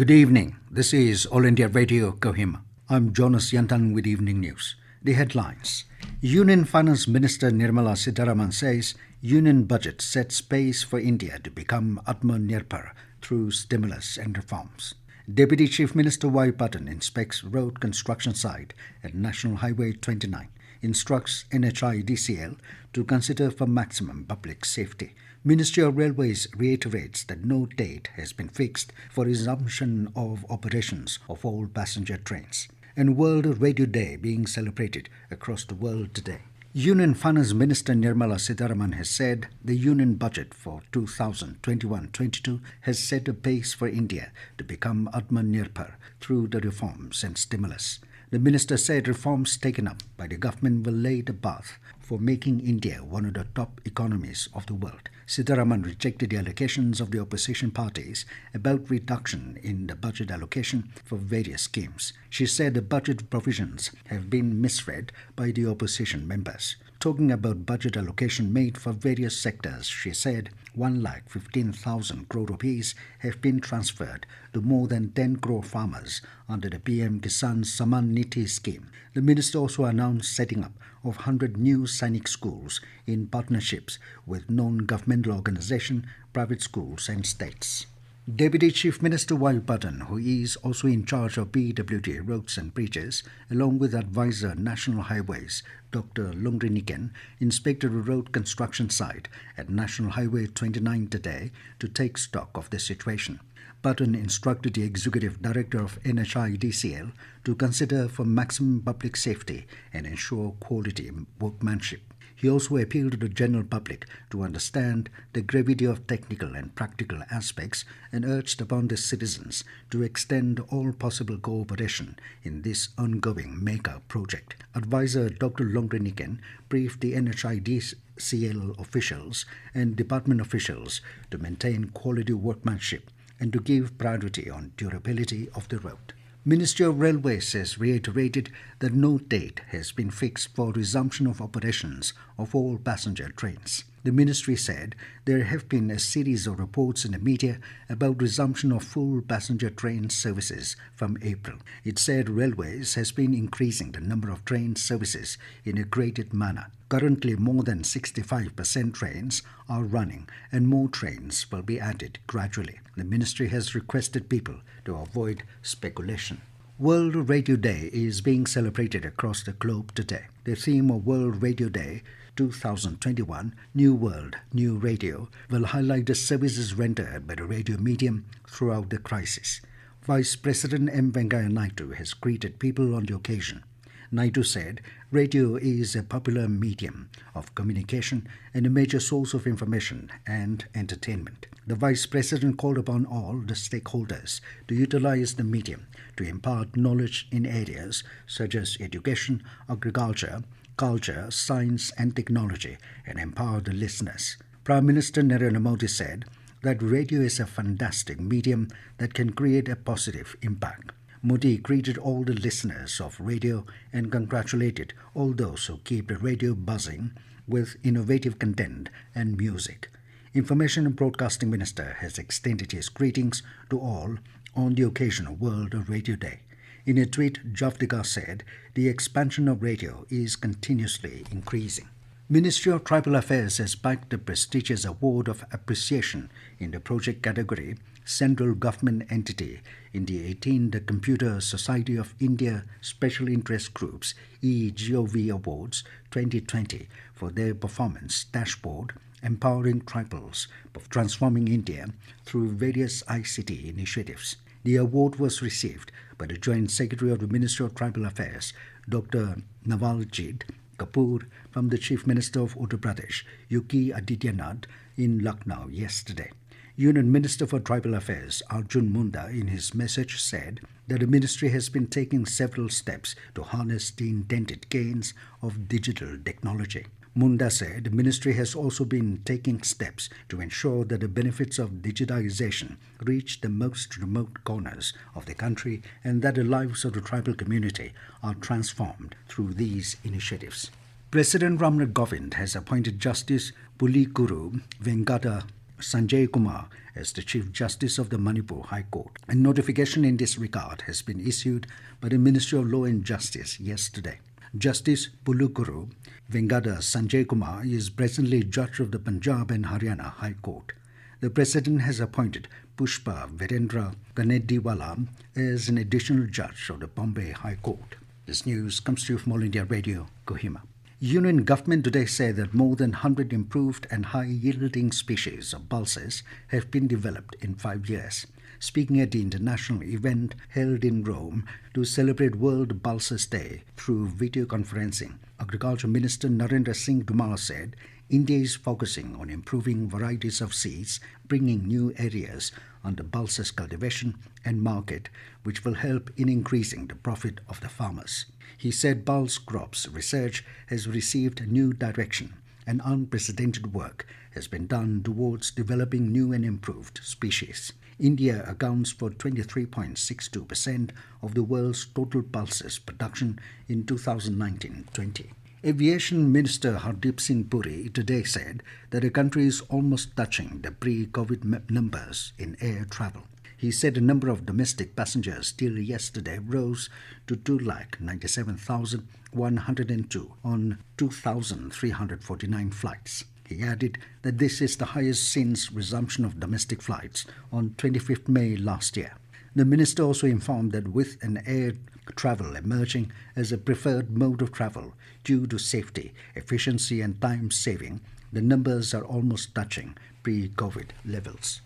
Good evening. This is All India Radio Kohima. I'm Jonas Yantan with evening news. The headlines. Union Finance Minister Nirmala Sitharaman says Union budget sets pace for India to become Atmanirbhar through stimulus and reforms. Deputy Chief Minister Y. Bulletin inspects road construction site at National Highway 29, instructs NHIDCL to consider for maximum public safety. Ministry of Railways reiterates that no date has been fixed for resumption of operations of all passenger trains. And World Radio Day being celebrated across the world today. Union Finance Minister Nirmala Sitharaman has said the Union budget for 2021-22 has set a pace for India to become Atmanirbhar through the reforms and stimulus. The minister said reforms taken up by the government will lay the path for making India one of the top economies of the world. Sitharaman rejected the allegations of the opposition parties about reduction in the budget allocation for various schemes. She said the budget provisions have been misread by the opposition members. Talking about budget allocation made for various sectors, she said 1,15,000 crore rupees have been transferred to more than 10 crore farmers under the PM Kisan Samman Nidhi scheme. The minister also announced setting up of 100 new Sainik schools in partnerships with non-governmental organizations, private schools and states. Deputy Chief Minister Y. Bulletin, who is also in charge of PWD roads and bridges, along with advisor National Highways Dr. Longriniken, inspected a road construction site at National Highway 29 today to take stock of the situation. Bulletin instructed the Executive Director of NHIDCL to consider for maximum public safety and ensure quality workmanship. He also appealed to the general public to understand the gravity of technical and practical aspects and urged upon the citizens to extend all possible cooperation in this ongoing mega project. Advisor Dr. Longriniken briefed the NHIDCL officials and department officials to maintain quality workmanship and to give priority on durability of the road. Ministry of Railways has reiterated that no date has been fixed for resumption of operations of all passenger trains. The ministry said there have been a series of reports in the media about resumption of full passenger train services from April. It said Railways has been increasing the number of train services in a graded manner. Currently, more than 65% trains are running and more trains will be added gradually. The ministry has requested people to avoid speculation. World Radio Day is being celebrated across the globe today. The theme of World Radio Day 2021, New World, New Radio, will highlight the services rendered by the radio medium throughout the crisis. Vice President M. Venkaiah Naidu has greeted people on the occasion. Naidu said, radio is a popular medium of communication and a major source of information and entertainment. The Vice President called upon all the stakeholders to utilize the medium to impart knowledge in areas such as education, agriculture, culture, science and technology and empower the listeners. Prime Minister Narendra Modi said that radio is a fantastic medium that can create a positive impact. Modi greeted all the listeners of radio and congratulated all those who keep the radio buzzing with innovative content and music. Information and Broadcasting Minister has extended his greetings to all on the occasion of World Radio Day. In a tweet, Javdeka said, the expansion of radio is continuously increasing. Ministry of Tribal Affairs has backed the prestigious Award of Appreciation in the project category Central Government Entity in the 18th Computer Society of India Special Interest Groups EGOV Awards 2020 for their performance dashboard empowering tribals of transforming India through various ICT initiatives. The award was received by the Joint Secretary of the Ministry of Tribal Affairs, Dr. Nawaljit Kapoor, from the Chief Minister of Uttar Pradesh, Yogi Adityanath, in Lucknow yesterday. Union Minister for Tribal Affairs Arjun Munda in his message said that the ministry has been taking several steps to harness the intended gains of digital technology. Munda said the ministry has also been taking steps to ensure that the benefits of digitization reach the most remote corners of the country and that the lives of the tribal community are transformed through these initiatives. President Ramnath Kovind has appointed Justice Puliguru Venkata Sanjay Kumar as the Chief Justice of the Manipur High Court. A notification in this regard has been issued by the Ministry of Law and Justice yesterday. Justice Pulukuru Vengada Sanjay Kumar is presently Judge of the Punjab and Haryana High Court. The President has appointed Pushpa Virendra Ganediwala as an additional Judge of the Bombay High Court. This news comes to you from All India Radio, Kohima. Union government today said that more than 100 improved and high-yielding species of pulses have been developed in 5 years. Speaking at the international event held in Rome to celebrate World Pulses Day through video conferencing, Agriculture Minister Narendra Singh Tomar said India is focusing on improving varieties of seeds, bringing new areas under pulses cultivation and market, which will help in increasing the profit of the farmers. He said pulse crops research has received a new direction and unprecedented work has been done towards developing new and improved species. India accounts for 23.62% of the world's total pulses production in 2019-20. Aviation Minister Hardeep Singh Puri today said that the country is almost touching the pre-COVID numbers in air travel. He said the number of domestic passengers till yesterday rose to 297,102 on 2,349 flights. He added that this is the highest since resumption of domestic flights on 25th May last year. The minister also informed that with an air travel emerging as a preferred mode of travel due to safety, efficiency and time saving, the numbers are almost touching pre-COVID levels.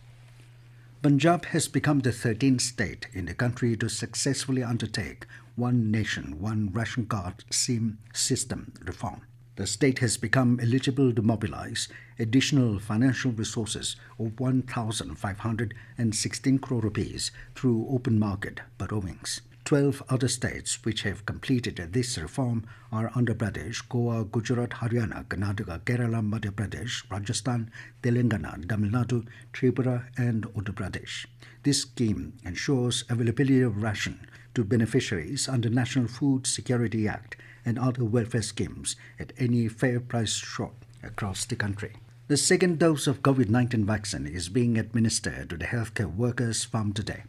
Punjab has become the 13th state in the country to successfully undertake One Nation, One Ration Card SIM system reform. The state has become eligible to mobilize additional financial resources of 1,516 crore rupees through open market borrowings. 12 other states which have completed this reform are Andhra Pradesh, Goa, Gujarat, Haryana, Karnataka, Kerala, Madhya Pradesh, Rajasthan, Telangana, Tamil Nadu, Tripura and Uttar Pradesh. This scheme ensures availability of ration to beneficiaries under National Food Security Act and other welfare schemes at any fair price shop across the country. The second dose of COVID-19 vaccine is being administered to the healthcare workers from today.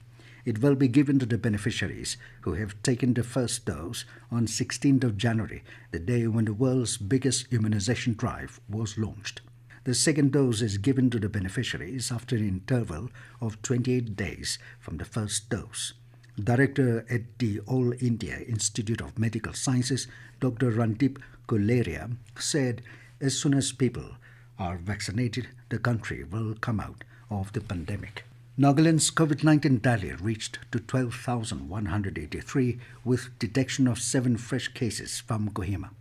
It will be given to the beneficiaries who have taken the first dose on 16th of January, the day when the world's biggest immunization drive was launched. The second dose is given to the beneficiaries after an interval of 28 days from the first dose. Director at the All India Institute of Medical Sciences, Dr. Randeep Guleria, said as soon as people are vaccinated, the country will come out of the pandemic. Nagaland's COVID-19 tally reached to 12,183 with detection of 7 fresh cases from Kohima.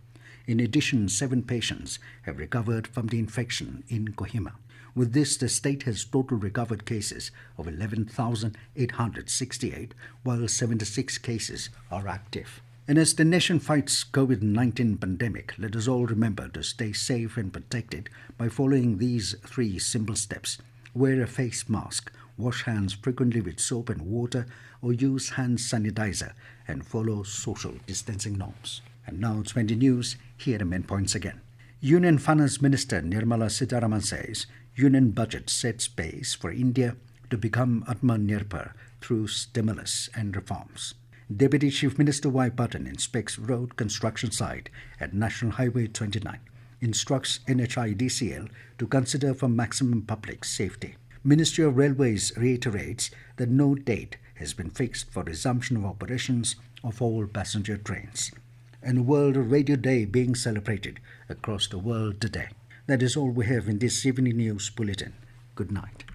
In addition, 7 patients have recovered from the infection in Kohima. With this, the state has total recovered cases of 11,868, while 76 cases are active. And as the nation fights COVID-19 pandemic, let us all remember to stay safe and protected by following these 3 simple steps. Wear a face mask, wash hands frequently with soap and water, or use hand sanitizer, and follow social distancing norms. And now it's 20 news. Here are the main points again. Union Finance Minister Nirmala Sitharaman says Union budget sets pace for India to become Atmanirbhar through stimulus and reforms. Deputy Chief Minister Y. Bulletin inspects road construction site at National Highway 29, instructs NHIDCL to consider for maximum public safety. Ministry of Railways reiterates that no date has been fixed for resumption of operations of all passenger trains. And World Radio Day being celebrated across the world today. That is all we have in this evening news bulletin. Good night.